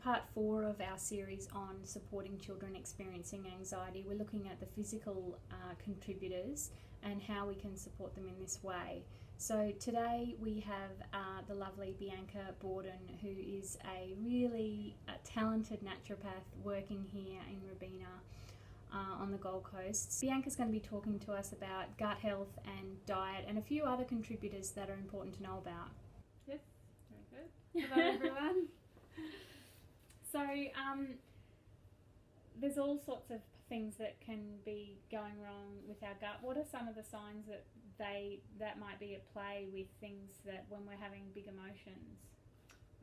part 4 of our series on supporting children experiencing anxiety. We're looking at the physical contributors and how we can support them in this way. So today we have the lovely Bianca Bawden, who is a really talented naturopath working here in Robina on the Gold Coast. Bianca's going to be talking to us about gut health and diet and a few other contributors that are important to know about. Yes, very good. Hello everyone. So there's all sorts of things that can be going wrong with our gut. What are some of the signs that might be at play with things that when we're having big emotions?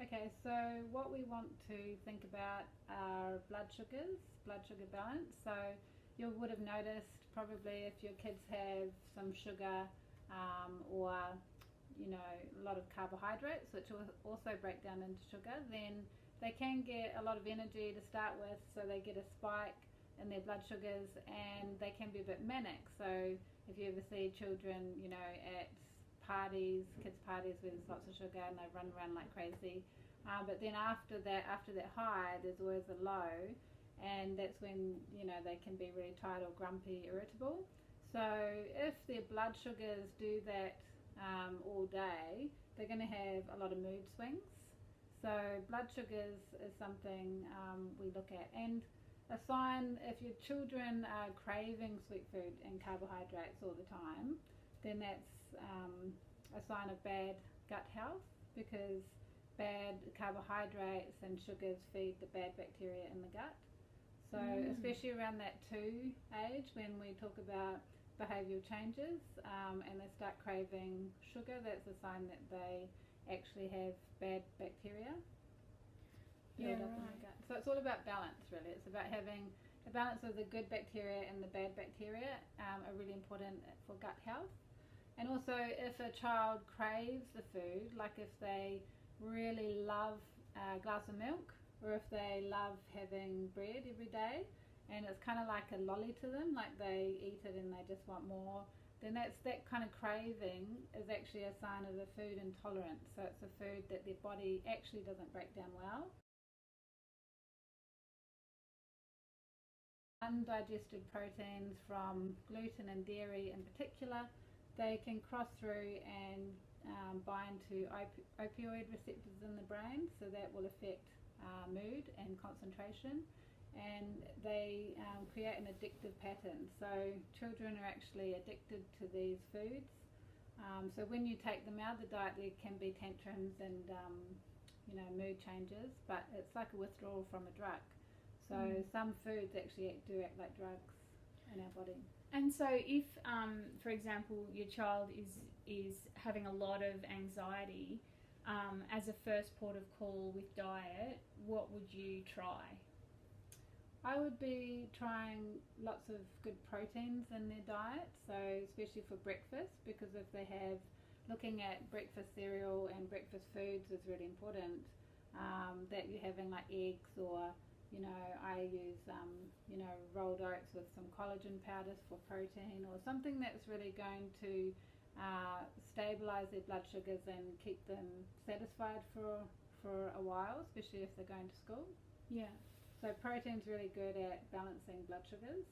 Okay, so what we want to think about are blood sugar balance. So you would have noticed probably if your kids have some sugar or a lot of carbohydrates, which will also break down into sugar, then they can get a lot of energy to start with, so they get a spike in their blood sugars and they can be a bit manic. So if you ever see children, at parties, kids' parties where there's lots of sugar and they run around like crazy, but then after that high, there's always a low, and that's when they can be really tired or grumpy, irritable. So if their blood sugars do that all day, they're going to have a lot of mood swings. So blood sugars is something we look at, and a sign if your children are craving sweet food and carbohydrates all the time, then that's a sign of bad gut health, because bad carbohydrates and sugars feed the bad bacteria in the gut. So especially around that 2 age, when we talk about behavioural changes and they start craving sugar, that's a sign that they actually have bad bacteria built up in the gut. So it's all about balance, really. It's about having a balance of the good bacteria and the bad bacteria are really important for gut health. And also if a child craves the food, like if they really love a glass of milk, or if they love having bread every day and it's kind of like a lolly to them, like they eat it and they just want more, then that kind of craving is actually a sign of a food intolerance. So it's a food that their body actually doesn't break down well. Undigested proteins from gluten and dairy in particular, they can cross through and bind to opioid receptors in the brain, so that will affect mood and concentration, and they create an addictive pattern. So children are actually addicted to these foods. So when you take them out of the diet, there can be tantrums and mood changes, but it's like a withdrawal from a drug. So some foods actually do act like drugs in our body. And so if, for example, your child is having a lot of anxiety, as a first port of call with diet, what would you try? I would be trying lots of good proteins in their diet, so especially for breakfast, because if they have, looking at breakfast cereal and breakfast foods is really important, that you're having like eggs, or I use rolled oats with some collagen powders for protein, or something that's really going to stabilize their blood sugars and keep them satisfied for a while, especially if they're going to school. Yeah. So protein's really good at balancing blood sugars.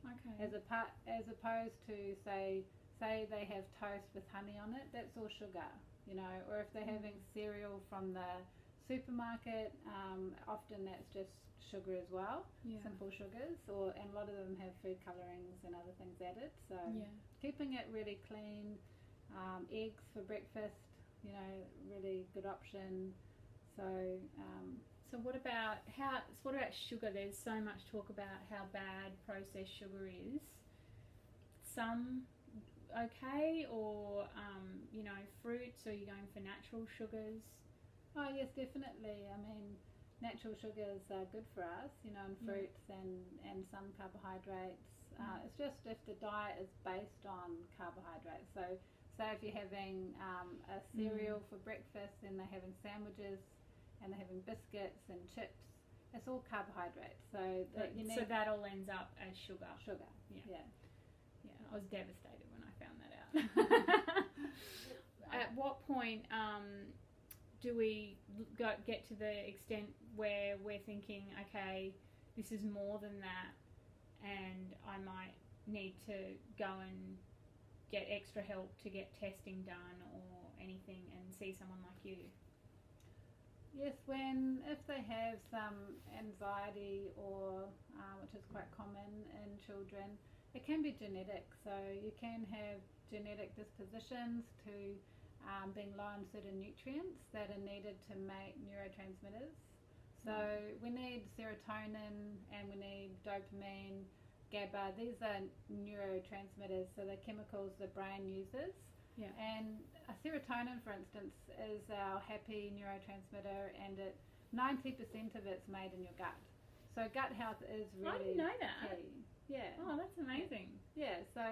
Okay. As opposed to say they have toast with honey on it, that's all sugar, or if they're having cereal from the supermarket, often that's just sugar as well, simple sugars, and a lot of them have food colorings and other things added. So keeping it really clean, eggs for breakfast, really good option. So what about sugar? There's so much talk about how bad processed sugar is. Some okay, or fruits, or are you going for natural sugars? Oh yes, definitely. I mean, natural sugars are good for us, and fruits and some carbohydrates. It's just if the diet is based on carbohydrates. So say if you're having a cereal for breakfast, and they're having sandwiches and they're having biscuits and chips, it's all carbohydrates. So that all ends up as sugar. Yeah. I was devastated when I found that out. At what point do we get to the extent where we're thinking, okay, this is more than that, and I might need to go and get extra help to get testing done or anything and see someone like you? Yes, if they have some anxiety or which is quite common in children, it can be genetic. So you can have genetic dispositions to being low in certain nutrients that are needed to make neurotransmitters. So we need serotonin and we need dopamine, GABA. These are neurotransmitters, so they're chemicals the brain uses. Yeah. And serotonin, for instance, is our happy neurotransmitter, and 90% of it's made in your gut. So gut health is really I didn't know that. key. Yeah. Oh, that's amazing. Yeah. So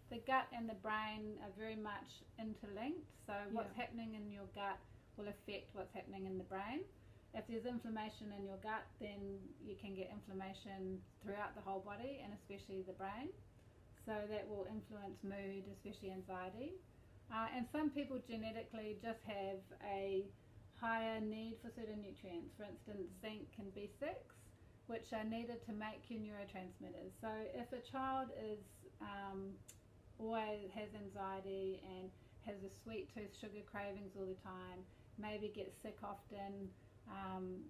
the gut and the brain are very much interlinked. So what's happening in your gut will affect what's happening in the brain. If there's inflammation in your gut, then you can get inflammation throughout the whole body and especially the brain. So that will influence mood, especially anxiety. And some people genetically just have a higher need for certain nutrients. For instance, zinc and B6, which are needed to make your neurotransmitters. So if a child is always has anxiety and has a sweet tooth, sugar cravings all the time, maybe gets sick often,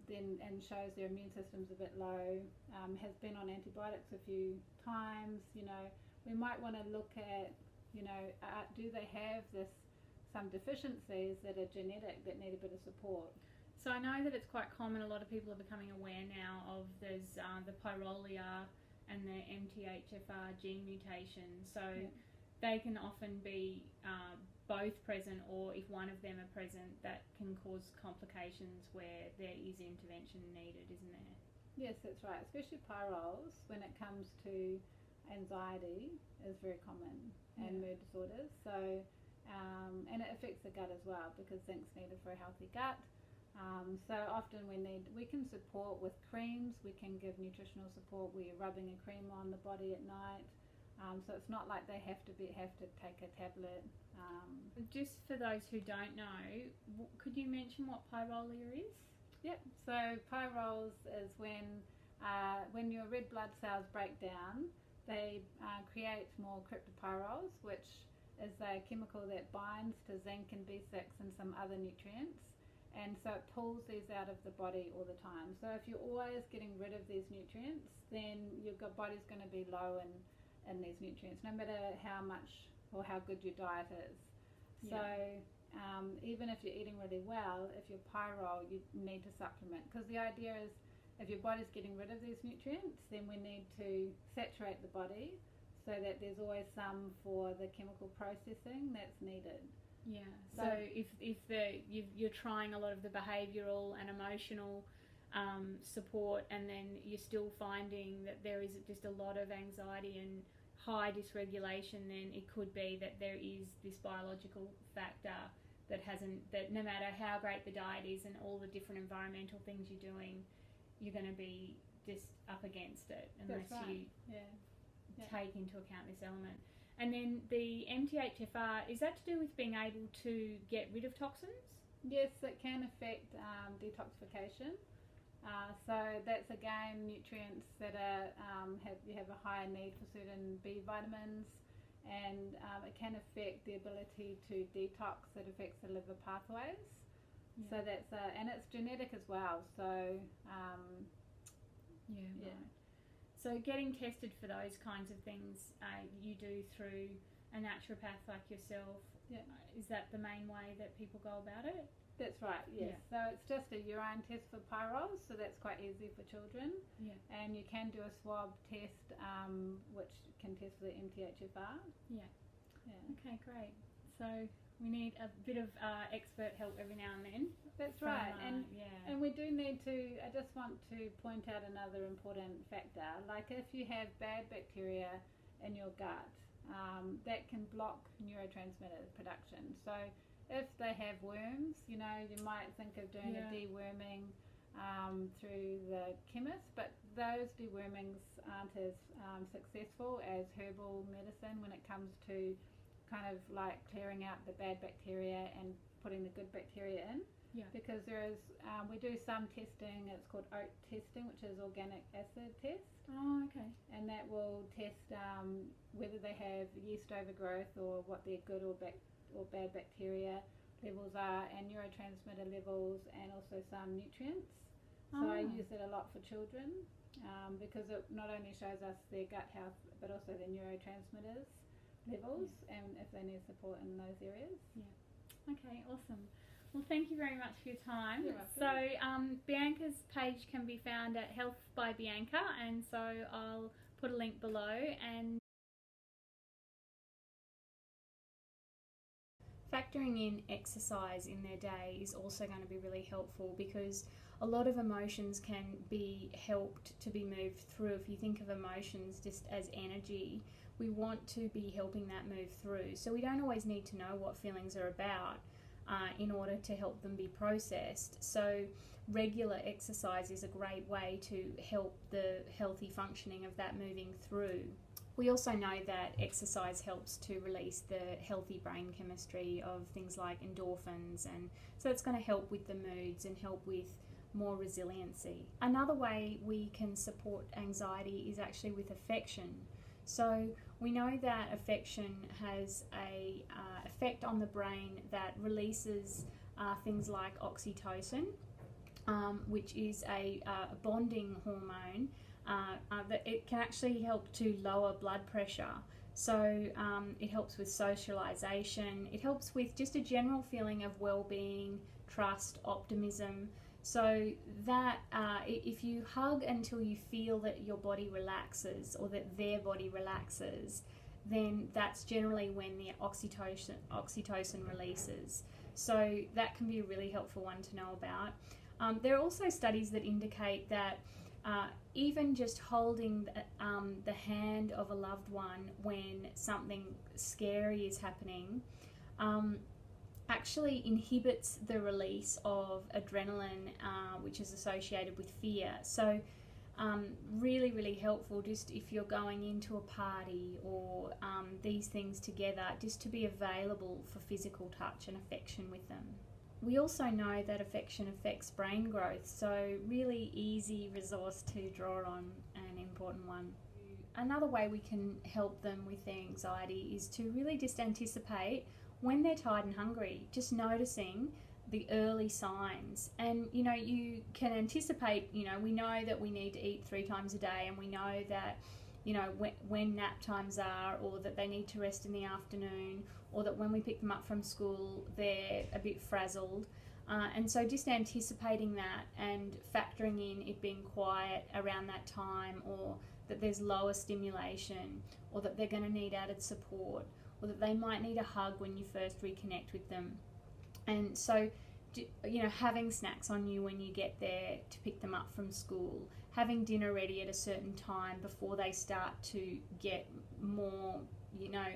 then and shows their immune system's a bit low, has been on antibiotics a few times, we might want to look at, do they have some deficiencies that are genetic that need a bit of support? So I know that it's quite common. A lot of people are becoming aware now of there's the Pyrroles and the MTHFR gene mutation. So they can often be both present, or if one of them are present, that can cause complications where there is intervention needed, isn't there? Yes, that's right. Especially Pyrroles, when it comes to anxiety, is very common, and mood disorders. So, and it affects the gut as well, because zinc's needed for a healthy gut. So often we can support with creams. We can give nutritional support where you're rubbing a cream on the body at night. So it's not like they have to take a tablet. Just for those who don't know, could you mention what Pyrroles is? Yep. So Pyrroles is when your red blood cells break down, they create more cryptopyrroles, which is a chemical that binds to zinc and B6 and some other nutrients. And so it pulls these out of the body all the time. So if you're always getting rid of these nutrients, then your body's going to be low in these nutrients, no matter how much or how good your diet is. So even if you're eating really well, if you're Pyrrole, you need to supplement, because the idea is if your body's getting rid of these nutrients, then we need to saturate the body so that there's always some for the chemical processing that's needed. Yeah. So if you're trying a lot of the behavioural and emotional support, and then you're still finding that there is just a lot of anxiety and high dysregulation, then it could be that there is this biological factor that no matter how great the diet is and all the different environmental things you're doing, you're going to be just up against it unless you take into account this element. And then the MTHFR, is that to do with being able to get rid of toxins? Yes, it can affect detoxification. So that's again nutrients that you have a higher need for certain B vitamins, and it can affect the ability to detox. It affects the liver pathways. Yeah. So that's and it's genetic as well. So right. So getting tested for those kinds of things you do through a naturopath like yourself. Yeah. Is that the main way that people go about it? That's right, yes. Yeah. So it's just a urine test for Pyrroles, so that's quite easy for children. Yeah. And you can do a swab test, which can test for the MTHFR. Yeah. Okay, great. So we need a bit of expert help every now and then. That's right. And we do need to, I just want to point out another important factor. Like if you have bad bacteria in your gut, that can block neurotransmitter production. So if they have worms, you might think of doing a deworming through the chemist, but those dewormings aren't as successful as herbal medicine when it comes to kind of like clearing out the bad bacteria and putting the good bacteria in. Yeah. Because there is, we do some testing, it's called OAT testing, which is organic acid test. Oh, okay. And that will test whether they have yeast overgrowth or what their good or bad bacteria levels are, and neurotransmitter levels, and also some nutrients. So I use it a lot for children because it not only shows us their gut health but also their neurotransmitters levels and if they need support in those areas. Yeah. Okay, awesome. Well, thank you very much for your time. You're welcome. So Bianca's page can be found at Health by Bianca, and so I'll put a link below. And factoring in exercise in their day is also going to be really helpful, because a lot of emotions can be helped to be moved through. If you think of emotions just as energy, we want to be helping that move through. So we don't always need to know what feelings are about in order to help them be processed. So regular exercise is a great way to help the healthy functioning of that moving through. We also know that exercise helps to release the healthy brain chemistry of things like endorphins, and so it's going to help with the moods and help with more resiliency. Another way we can support anxiety is actually with affection. So we know that affection has a effect on the brain that releases things like oxytocin, which is a bonding hormone that it can actually help to lower blood pressure. So it helps with socialization, it helps with just a general feeling of well-being, trust, optimism. So that if you hug until you feel that your body relaxes or that their body relaxes, then that's generally when the oxytocin releases. So that can be a really helpful one to know about. There are also studies that indicate that even just holding the hand of a loved one when something scary is happening actually inhibits the release of adrenaline, which is associated with fear. So really, really helpful just if you're going into a party or these things together, just to be available for physical touch and affection with them. We also know that affection affects brain growth, so really easy resource to draw on, an important one. Another way we can help them with their anxiety is to really just anticipate when they're tired and hungry, just noticing the early signs. And you can anticipate, we know that we need to eat 3 times a day, and we know that when nap times are, or that they need to rest in the afternoon, or that when we pick them up from school they're a bit frazzled, and so just anticipating that and factoring in it being quiet around that time, or that there's lower stimulation, or that they're going to need added support, or that they might need a hug when you first reconnect with them. And so having snacks on you when you get there to pick them up from school, having dinner ready at a certain time before they start to get more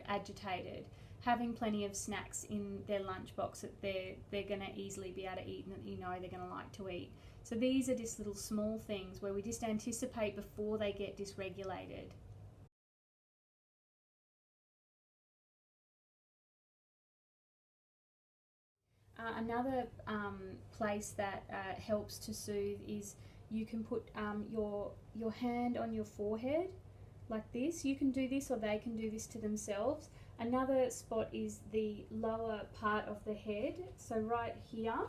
agitated, having plenty of snacks in their lunchbox that they're going to easily be able to eat and that they're going to like to eat. So these are just little small things where we just anticipate before they get dysregulated. Another place that helps to soothe is you can put your hand on your forehead like this. You can do this, or they can do this to themselves. Another spot is the lower part of the head, so right here.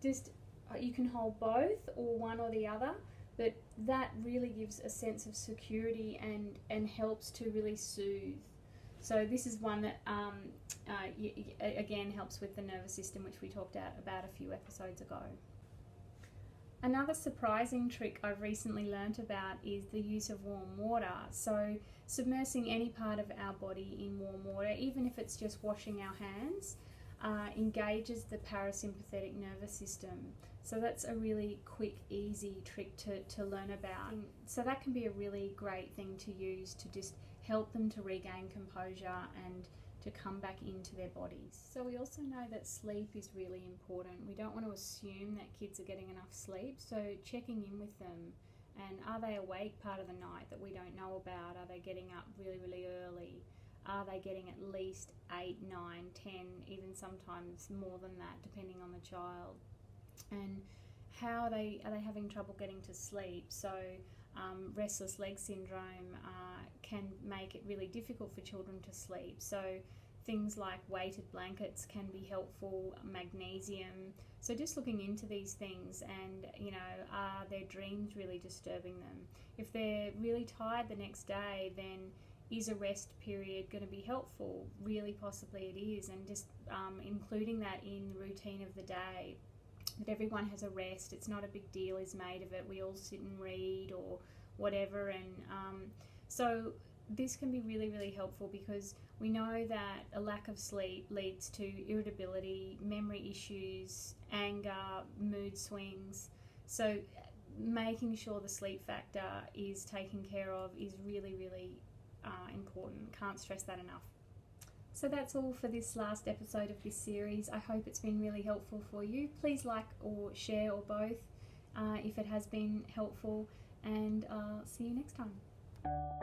Just you can hold both or one or the other, but that really gives a sense of security and helps to really soothe. So this is one that again helps with the nervous system, which we talked about a few episodes ago. Another surprising trick I've recently learnt about is the use of warm water. So submersing any part of our body in warm water, even if it's just washing our hands, engages the parasympathetic nervous system. So that's a really quick, easy trick to learn about. So that can be a really great thing to use to just help them to regain composure and to come back into their bodies. So we also know that sleep is really important. We don't want to assume that kids are getting enough sleep, so checking in with them, and are they awake part of the night that we don't know about? Are they getting up really, really early? Are they getting at least 8, 9, 10, even sometimes more than that, depending on the child? and how are they having trouble getting to sleep. So restless leg syndrome can make it really difficult for children to sleep. So things like weighted blankets can be helpful, magnesium. So just looking into these things, and are their dreams really disturbing them? If they're really tired the next day, then is a rest period going to be helpful? Really, possibly it is, and just including that in the routine of the day, that everyone has a rest. It's not a big deal is made of it. We all sit and read or whatever, and so this can be really, really helpful, because we know that a lack of sleep leads to irritability, memory issues, anger, mood swings. So making sure the sleep factor is taken care of is really, really important. Can't stress that enough. So that's all for this last episode of this series. I hope it's been really helpful for you. Please like or share or both if it has been helpful, and I'll see you next time.